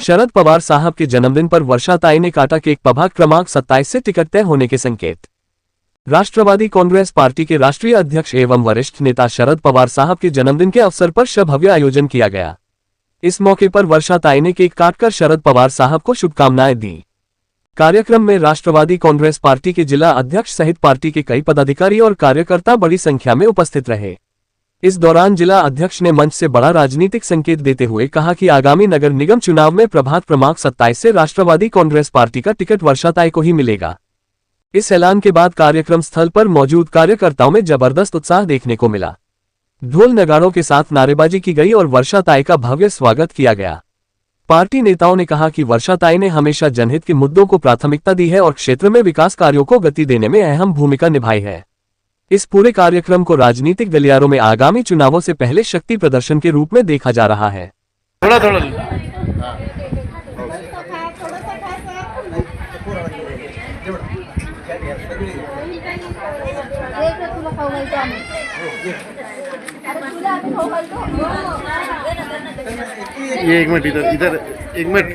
शरद पवार साहब के जन्मदिन पर वर्षाताई ने काटा केक। प्रभाग क्रमांक 27 से टिकट तय होने के संकेत। राष्ट्रवादी कांग्रेस पार्टी के राष्ट्रीय अध्यक्ष एवं वरिष्ठ नेता शरद पवार साहब के जन्मदिन के अवसर पर भव्य आयोजन किया गया। इस मौके पर वर्षाताई ने केक काटकर शरद पवार साहब को शुभकामनाएं दी। कार्यक्रम में राष्ट्रवादी कांग्रेस पार्टी के जिला अध्यक्ष सहित पार्टी के कई पदाधिकारी और कार्यकर्ता बड़ी संख्या में उपस्थित रहे। इस दौरान जिला अध्यक्ष ने मंच से बड़ा राजनीतिक संकेत देते हुए कहा कि आगामी नगर निगम चुनाव में प्रभाग क्रमांक 27 से राष्ट्रवादी कांग्रेस पार्टी का टिकट वर्षाताई को ही मिलेगा। इस ऐलान के बाद कार्यक्रम स्थल पर मौजूद कार्यकर्ताओं में जबरदस्त उत्साह देखने को मिला। ढोल नगाड़ों के साथ नारेबाजी की गई और वर्षाताई का भव्य स्वागत किया गया। पार्टी नेताओं ने कहा कि वर्षाताई ने हमेशा जनहित के मुद्दों को प्राथमिकता दी है और क्षेत्र में विकास कार्यों को गति देने में अहम भूमिका निभाई है। इस पूरे कार्यक्रम को राजनीतिक गलियारों में आगामी चुनावों से पहले शक्ति प्रदर्शन के रूप में देखा जा रहा है। ये एक मिनट इधर एक मिनट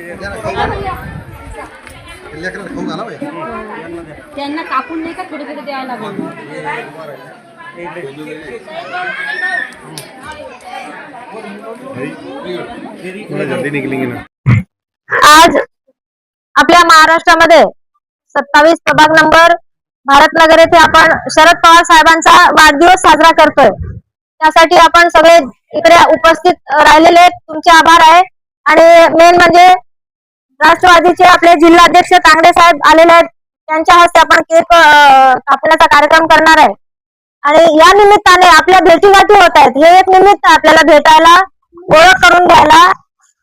त्यांना कापून नाही का थोडे थोडे द्यायला लागेल। जल्दी निकलेंगे ना। आज आपल्या महाराष्ट्रामध्ये 27 प्रभाग नंबर भारतनगर येथे आपण शरद पवार साहेबांचा वाढदिवस साजरा करतोय। त्यासाठी आपण सगळे इकडे उपस्थित राहिलेले तुमचे आभार आहे। आणि मेन म्हणजे राष्ट्रवादीचे आपले जिल्हाध्यक्ष तांगडे साहेब आलेले आहेत, त्यांच्या हस्ते आपण केक कापण्याचा कार्यक्रम करणार आहे। आणि या निमित्ताने आपल्या भेटीगाठी होत आहेत, हे एक निमित्त आपल्याला भेटायला, ओळख करून घ्यायला,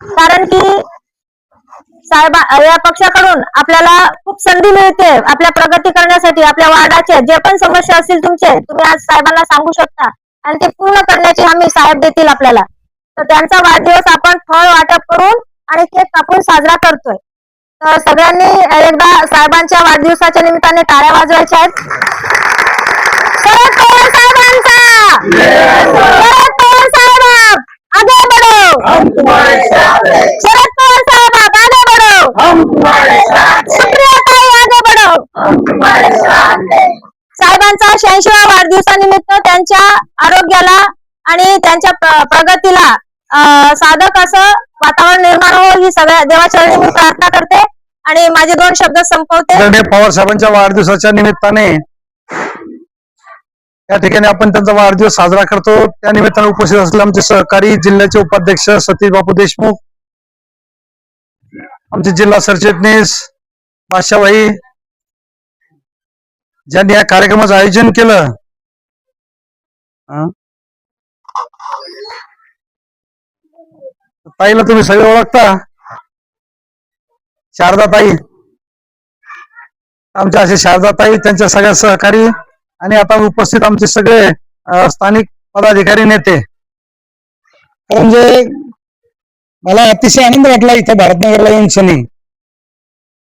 कारण की साहेब या पक्षाकडून आपल्याला खूप संधी मिळते आपल्या प्रगती करण्यासाठी। आपल्या वार्डाचे जे पण समस्या असतील तुमचे, तुम्ही आज साहेबांना सांगू शकता आणि ते पूर्ण करण्याची हमी साहेब देतील आपल्याला। तर त्यांचा वाढदिवस आपण फळ वाटप करून आणि केक कापून साजरा करतोय। तर सगळ्यांनी एकदा साहेबांच्या वाढदिवसाच्या निमित्ताने टाळ्या वाजवायच्या आहेत। शरद पवार साहेबांचा, शरद पवार साहेब आगे बढ़ो, हम तुम्हारे साथ हैं। शरद पवार साहेब आगे बढ़ो, हम तुम्हारे साथ हैं। सुप्रिया ताई आगे बढ़ो, हम तुम्हारे साथ हैं। साहेबांचा 86व्या वाढदिवसानिमित्त त्यांच्या आरोग्याला आणि त्यांच्या प्रगतीला साधक असं वातावरण निर्माण हो ही सगळ्या देवाचरणी मी प्रार्थना करते आणि माझे 2 शब्द संपवते। पवार साहेबांच्या वाढदिवसाच्या निमित्ताने या ठिकाणी आपण त्यांचा वाढदिवस साजरा करतो। त्या निमित्ताने उपस्थित असलेले आमचे सहकारी जिल्ह्याचे उपाध्यक्ष सतीश बापू देशमुख, आमचे जिल्हा सरचिटणीस बादशाहभाई, ज्यांनी या कार्यक्रमाचं आयोजन केलं, ताईला तुम्ही सगळे ओळखता, शारदा ताई, आमच्या असे शारदा ताई, त्यांच्या सगळ्या सहकारी आणि आता उपस्थित आमचे सगळे स्थानिक पदाधिकारी नेते। म्हणजे मला अतिशय आनंद वाटला इथं भारतनगरला येऊन शनी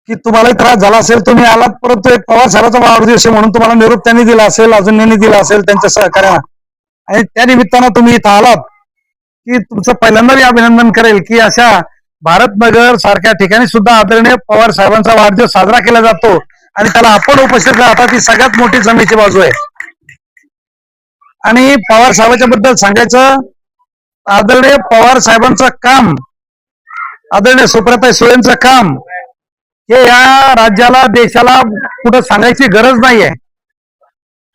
की तुम्हालाही त्रास झाला असेल, तुम्ही आलात, परंतु एक पवार साहेबांचा वाढदिवस म्हणून तुम्हाला निरोप त्यांनी दिला असेल, अजून यांनी दिला असेल त्यांच्या सहकार्याला, आणि त्या निमित्तानं तुम्ही इथं आलात की तुमचं पहिल्यांदा मी अभिनंदन करेल की अशा भारतनगर सारख्या ठिकाणी सुद्धा आदरणीय पवार साहेबांचा वाढदिवस साजरा केला जातो आणि त्याला आपण उपस्थित राहतात, ही सगळ्यात मोठी जमेची बाजू आहे। आणि पवार साहेबांच्या बद्दल सांगायचं, आदरणीय पवार साहेबांचं काम, आदरणीय सुप्रियाताई सुळेंचं काम हे या राज्याला, देशाला कुठं सांगायची गरज नाहीये।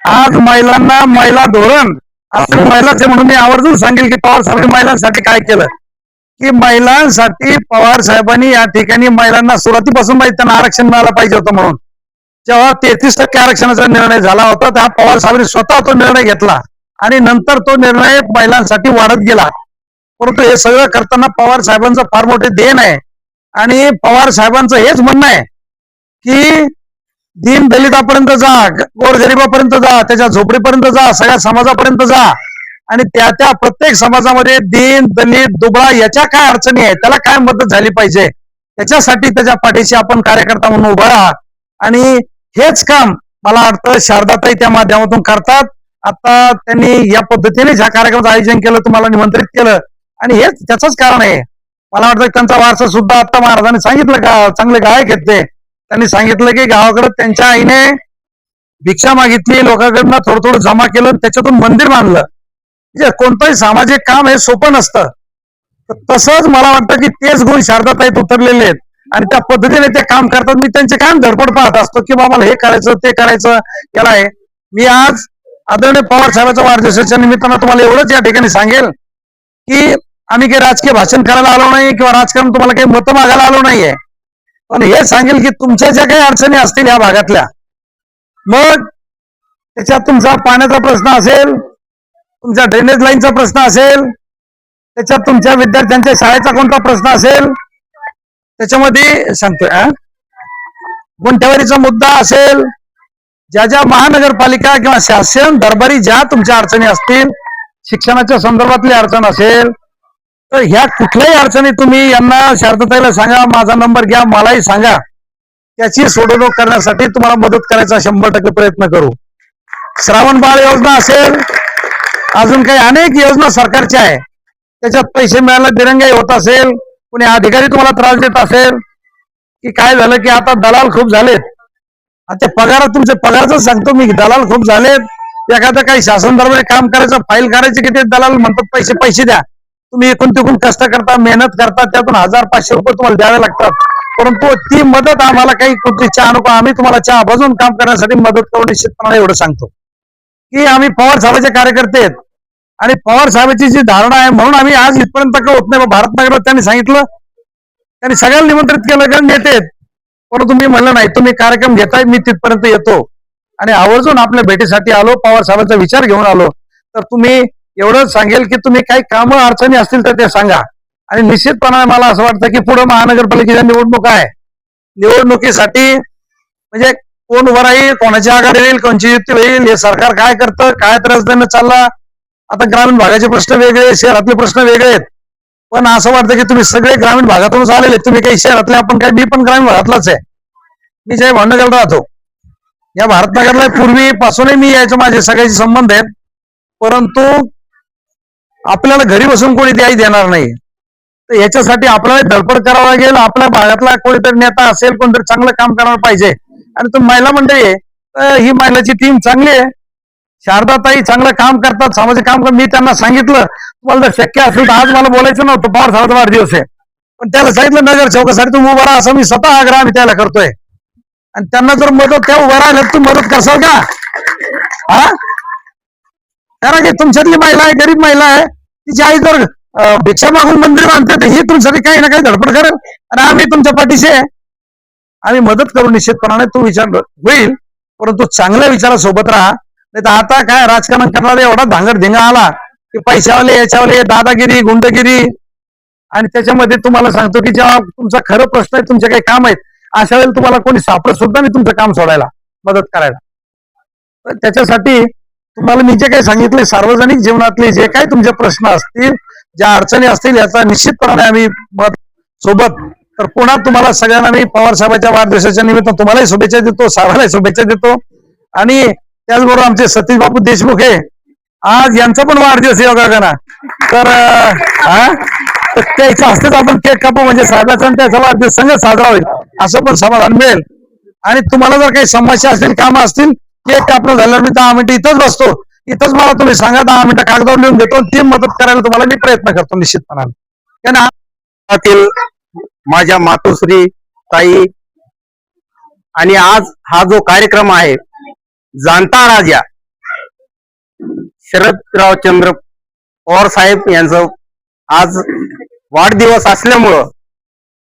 आज महिलांना महिला धोरण असं महिलाचे म्हणून मी आवर्जून सांगेल की पवार साहेबांनी महिलांसाठी काय केलं, की महिलांसाठी पवार साहेबांनी या ठिकाणी महिलांना सुरुवातीपासून त्यांना आरक्षण मिळालं पाहिजे होतं म्हणून जेव्हा 33% आरक्षणाचा निर्णय झाला होता, तेव्हा पवार साहेबांनी स्वतः तो निर्णय घेतला आणि नंतर तो निर्णय महिलांसाठी वाढत गेला। परंतु हे सगळं करताना पवार साहेबांचं फार मोठे देण आहे आणि पवार साहेबांचं हेच म्हणणं आहे की दीन दलितापर्यंत जा, गोरगरिबापर्यंत जा, त्याच्या झोपडीपर्यंत जा, सगळ्या समाजापर्यंत जा आणि त्या प्रत्येक समाजामध्ये दीन दलित दुबळा याच्या काय अडचणी आहे, त्याला काय मदत झाली पाहिजे, त्याच्यासाठी त्याच्या पाठीशी आपण कार्यकर्ता म्हणून उभा राहा। आणि हेच काम मला वाटतं शारदाताई त्या माध्यमातून करतात. आता त्यांनी या पद्धतीनेच ह्या कार्यक्रमाचं आयोजन केलं, तुम्हाला निमंत्रित केलं आणि हेच त्याचंच कारण आहे. मला वाटतं त्यांचा वारसा सुद्धा आता महाराजांनी सांगितलं का, चांगले गायक आहेत ते. त्यांनी सांगितलं की गावाकडे त्यांच्या आईने भिक्षा मागितली, लोकांकडनं थोडं थोडं जमा केलं, त्याच्यातून मंदिर बांधलं. म्हणजे कोणतंही सामाजिक काम हे सोपं नसतं. तसंच मला वाटतं की तेच गुण शारदाताईत उतरलेले आहेत आणि त्या पद्धतीने ते काम करतात. मी त्यांचे काम धडपड पाहत असतो की बाबा हे करायचं ते करायचं याला आहे. मी आज आदरणीय पवार साहेबांच्या वाढदिवसाच्या निमित्तानं तुम्हाला एवढंच या ठिकाणी सांगेल की आम्ही काही राजकीय भाषण करायला आलो नाही किंवा राजकारण तुम्हाला काही मतं मागायला आलो नाहीये, पण हे सांगेल की तुमच्या ज्या काही अडचणी असतील या भागातल्या, मग त्याच्यात तुमचा पाण्याचा प्रश्न असेल, तुमच्या ड्रेनेज लाईनचा प्रश्न असेल, त्याच्यात तुमच्या विद्यार्थ्यांच्या शाळेचा कोणता प्रश्न असेल, त्याच्यामध्ये सांगतोय गुंठेवारीचा मुद्दा असेल, ज्या ज्या महानगरपालिका किंवा शासन दरबारी ज्या तुमच्या अडचणी असतील, शिक्षणाच्या संदर्भातली अडचण असेल, तर ह्या कुठल्याही अडचणी तुम्ही यांना शारदाताईला सांगा, माझा नंबर घ्या, मलाही सांगा. त्याची सोडवणूक करण्यासाठी तुम्हाला मदत करायचा 100% प्रयत्न करू. श्रावण बाळ योजना असेल, अजून काही अनेक योजना सरकारच्या आहे, त्याच्यात पैसे मिळायला दिरंगाई होत असेल, कोणी अधिकारी तुम्हाला त्रास देत असेल की काय झालं की आता दलाल खूप झालेत. आता पगारात तुमचे पगारच सांगतो मी, दलाल खूप झालेत. एखादं काही शासन दरबारी काम करायचं, फाईल करायची की ते दलाल म्हणतात पैसे पैसे द्या. तुम्ही एकूण तिकून कष्ट करता, मेहनत करता, त्यातून 1000-500 रुपये तुम्हाला द्यावे लागतात, परंतु ती मदत आम्हाला काही कुठली चहा नको, आम्ही तुम्हाला चहा भाजून काम करण्यासाठी मदत करू. निश्चितपणे एवढं सांगतो की आम्ही पवार साहेबांचे कार्यकर्ते आहेत आणि पवार साहेबांची जी धारणा आहे म्हणून आम्ही आज इथपर्यंत का होत नाही. भारतनगरला त्यांनी सांगितलं, त्यांनी सगळ्यांना निमंत्रित केलं कारण नेते आहेत, परंतु मी म्हणलं नाही, तुम्ही कार्यक्रम घेताय, मी तिथपर्यंत येतो आणि आवर्जून आपल्या भेटीसाठी आलो, पवार साहेबांचा विचार घेऊन आलो. तर तुम्ही एवढंच सांगेल की तुम्ही काही कामं अडचणी असतील तर ते सांगा. आणि निश्चितपणे मला असं वाटतं की पुढे महानगरपालिकेच्या निवडणूक आहे, निवडणुकीसाठी म्हणजे कोण उभं राहील, कोणाची आघाडी येईल, कोणची युती होईल, हे सरकार काय करतं, काय त्रास देणं चालला. आता ग्रामीण भागाचे प्रश्न वेगळे, शहरातले प्रश्न वेगळे आहेत, पण असं वाटतं की तुम्ही सगळे ग्रामीण भागातूनच आलेले, तुम्ही काही शहरातले, आपण काय, मी पण ग्रामीण भागातलाच आहे. मी जे भावनगरला राहतो, या भारतनगरला पूर्वीपासूनही मी यायचं, माझे सगळ्याचे संबंध आहेत, परंतु आपल्याला घरी बसून कोणी द्यायला देणार नाही. तर याच्यासाठी आपल्याला धडपड करावं लागेल. आपल्या भागातला कोणीतरी नेता असेल, कोणतरी चांगलं काम करायला पाहिजे. आणि तो महिला मंडळी आहे, तर ही महिलाची टीम चांगली आहे. शारदाताई चांगलं काम करतात, सामाजिक काम करतात. मी त्यांना सांगितलं तुम्हाला जर शक्य असेल तर आज मला बोलायचं नव्हतं, पवार साहेबांचा वाढदिवस आहे, पण त्याला सांगितलं नगर चौकासाठी तुम्ही उभा राहा, असं मी स्वतः आग्रह आम्ही त्याला करतोय. आणि त्यांना जर मदत त्या उभा राहिलं तुम्ही मदत करसाल का? हा, कारण की तुमच्यातली महिला आहे, गरीब महिला आहे, तिची आई जर भिक्षा मागून मंदिर बांधते तर ही तुमच्यासाठी काही ना काही धडपड करेल आणि आम्ही तुमच्या पाठीशी आहे. आम्ही मदत करू निश्चितपणाने, तो विचार होईल, परंतु चांगल्या विचारासोबत राहा. नाही तर आता काय राजकारण करणारा एवढा धांगड आला की पैशावाले, याच्यावाले, दादागिरी, गुंडगिरी. आणि त्याच्यामध्ये तुम्हाला सांगतो की जेव्हा तुमचा खरं प्रश्न आहे, तुमचे काही काम आहेत, अशा वेळेला तुम्हाला कोणी सापडत सुद्धा नाही तुमचं काम सोडायला, मदत करायला. तर त्याच्यासाठी तुम्हाला मी जे काही सांगितले, सार्वजनिक जीवनातले जे काही तुमचे प्रश्न असतील, ज्या अडचणी असतील, याचा निश्चितपणे आम्ही मत सोबत. तर पुन्हा तुम्हाला सगळ्यांना मी पवार साहेबांच्या वाढदिवसाच्या निमित्त तुम्हालाही शुभेच्छा देतो, साहेबांनाही शुभेच्छा देतो. आणि त्याचबरोबर आमचे सतीश बापू देशमुख हे आज यांचा पण वाढदिवस योगायोगाना, तर त्याच्या हस्तेच आपण केक कापू, म्हणजे साहेबांचा आणि त्याचा वाढदिवस संघ साजरा होईल, असं पण समाधान मिळेल. आणि तुम्हाला जर काही समस्या असतील, कामं असतील, केक कापणं झाल्यावर मी 10 मिनिटं इथंच बसतो, इथंच मला तुम्ही सांगा, 10 मिनिटं कागदावर लिहून देतो, ती मदत करायला तुम्हाला मी प्रयत्न करतो निश्चितपणाने. कारण माझ्या मातोश्री ताई आणि आज हा जो कार्यक्रम आहे, जाणता राजा शरदरावचंद्र पवार साहेब यांचं आज वाढदिवस असल्यामुळं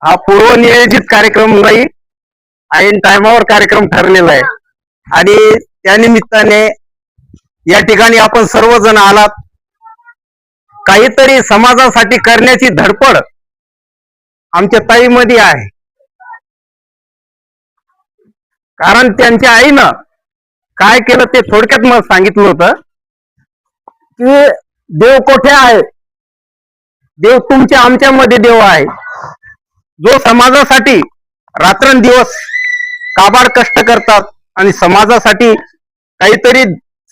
हा पूर्वनियोजित कार्यक्रम नाही, ऐन टायमावर कार्यक्रम ठरलेला आहे. आणि त्या निमित्ताने या ठिकाणी आपण सर्वजण आलात. काहीतरी समाजासाठी करण्याची धडपड आमच्या ताईमध्ये आहे, कारण त्यांच्या आईनं काय केलं ते थोडक्यात मला सांगितलं होतं की देव कोठे आहे, देव तुमच्या आमच्यामध्ये देव आहे, जो समाजासाठी रात्रंदिवस काबाड कष्ट करतात आणि समाजासाठी काहीतरी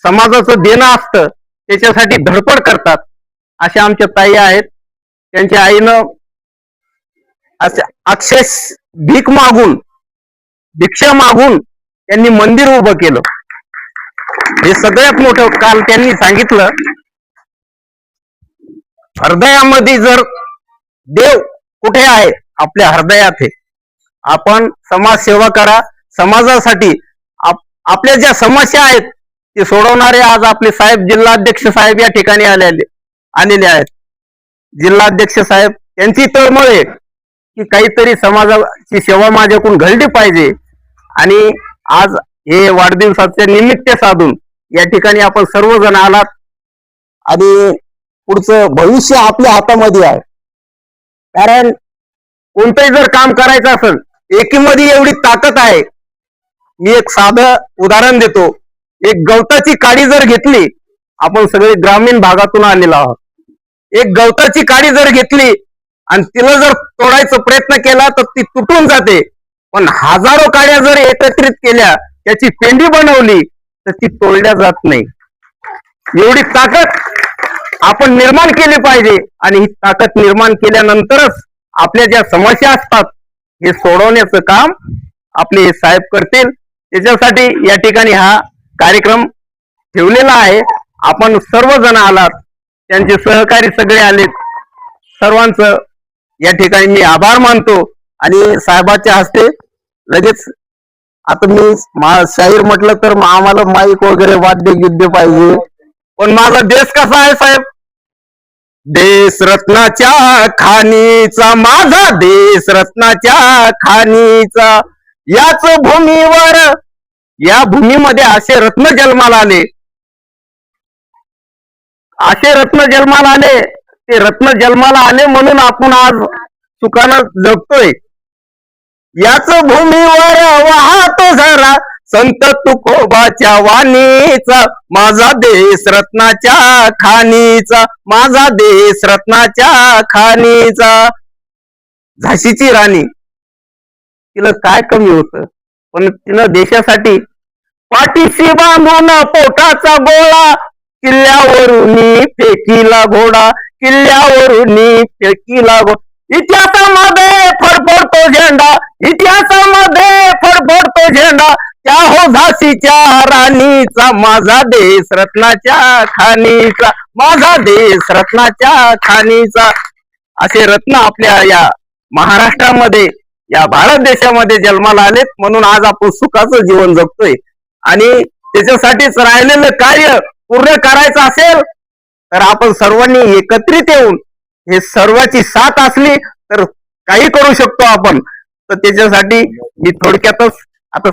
समाजाचं देणं असतं त्याच्यासाठी धडपड करतात. अशा आमच्या ताई आहेत. त्यांच्या आईनं असे अक्षरश भिक्षा मागून त्यांनी मंदिर उभं केलं. हे सगळ्यात मोठं काल त्यांनी सांगितलं, हृदयामध्ये जर देव कुठे आहे, आपल्या हृदयात आहे. आपण समाजसेवा करा. समाजासाठी आपल्या ज्या समस्या आहेत ते सोडवणारे आज आपले साहेब जिल्हाध्यक्ष साहेब या ठिकाणी आलेले आहेत. जिल्हाध्यक्ष साहेब यांची तळमळ आहे की काहीतरी समाजाची सेवा माझ्याकडून घडली पाहिजे. आणि आज हे वाढदिवसाचे निमित्त साधून या ठिकाणी आपण सर्वजण आलात आणि पुढचं भविष्य आपल्या हातामध्ये आहे. कारण कोणतंही जर काम करायचं असेल, एकीमध्ये एवढी ताकद आहे. मी एक साधं उदाहरण देतो. एक गवताची काडी जर घेतली, आपण सगळे ग्रामीण भागातून आलेलो आहोत. एक गवताची काडी जर घेतली आणि तिला जर तोडायचा प्रयत्न केला तर ती तुटून जाते. पण हजारो काड्या जर एकत्रित केल्या, त्याची पेंडी बनवली तर ती तोडल्या जात नाही. एवढी ताकद आपण निर्माण केली पाहिजे. आणि ही ताकद निर्माण केल्यानंतरच आपल्या ज्या समस्या असतात हे सोडवण्याचं काम आपले साहेब करतील. त्याच्यासाठी या ठिकाणी हा कार्यक्रम ठेवलेला आहे. आपण सर्वजण आलात, त्यांचे सहकारी सगळे आलेत. सर्वांचं या ठिकाणी मी आभार मानतो. आणि साहेबाच्या हस्ते लगेच आता मी शाहीर म्हटलं तर आम्हाला माईक वगैरे वाद्य गिद्य पाहिजे. पण माझा देश कसा आहे साहेब? देश रत्नाच्या खाणीचा, माझा देश रत्नाच्या खाणीचा. याच भूमीवर, या भूमीमध्ये असे रत्न जन्माला आले, असे रत्न जन्माला आले. ते रत्न जन्माला आले म्हणून आपण आज सुखानं जगतोय. याच भूमीवर वाहतो झरा संत तुकोबाच्या वाणीचा, माझा देश रत्नाच्या खाणीचा, माझा देश रत्नाच्या खाणीचा. झाशीची राणी, तिला काय कमी होतं, पण तिनं देशासाठी पाठीशी बांधून पोटाचा गोळा, किल्ल्यावरून फेकीला घोडा, किल्ल्यावरून फेकीला घोडा. इतिहासामध्ये फडफडतो झेंडा, इतिहासामध्ये फडफडतो झेंडा. त्या हो झाशीच्या राणीचा, माझा देश रत्नाच्या खाणीचा, माझा देश रत्नाच्या खाणीचा. असे रत्न आपल्या या महाराष्ट्रामध्ये, या भारत देशामध्ये जन्माला आलेत. म्हणून आज आपण सुखाचं जीवन जगतोय. आणि त्याच्यासाठीच राहिलेलं कार्य पूर्ण करायचं असेल तर आपण सर्वांनी एकत्रित येऊन, हे सर्वांची साथ असली तर काही करू शकतो आपण. तर त्याच्यासाठी मी थोडक्यातच आता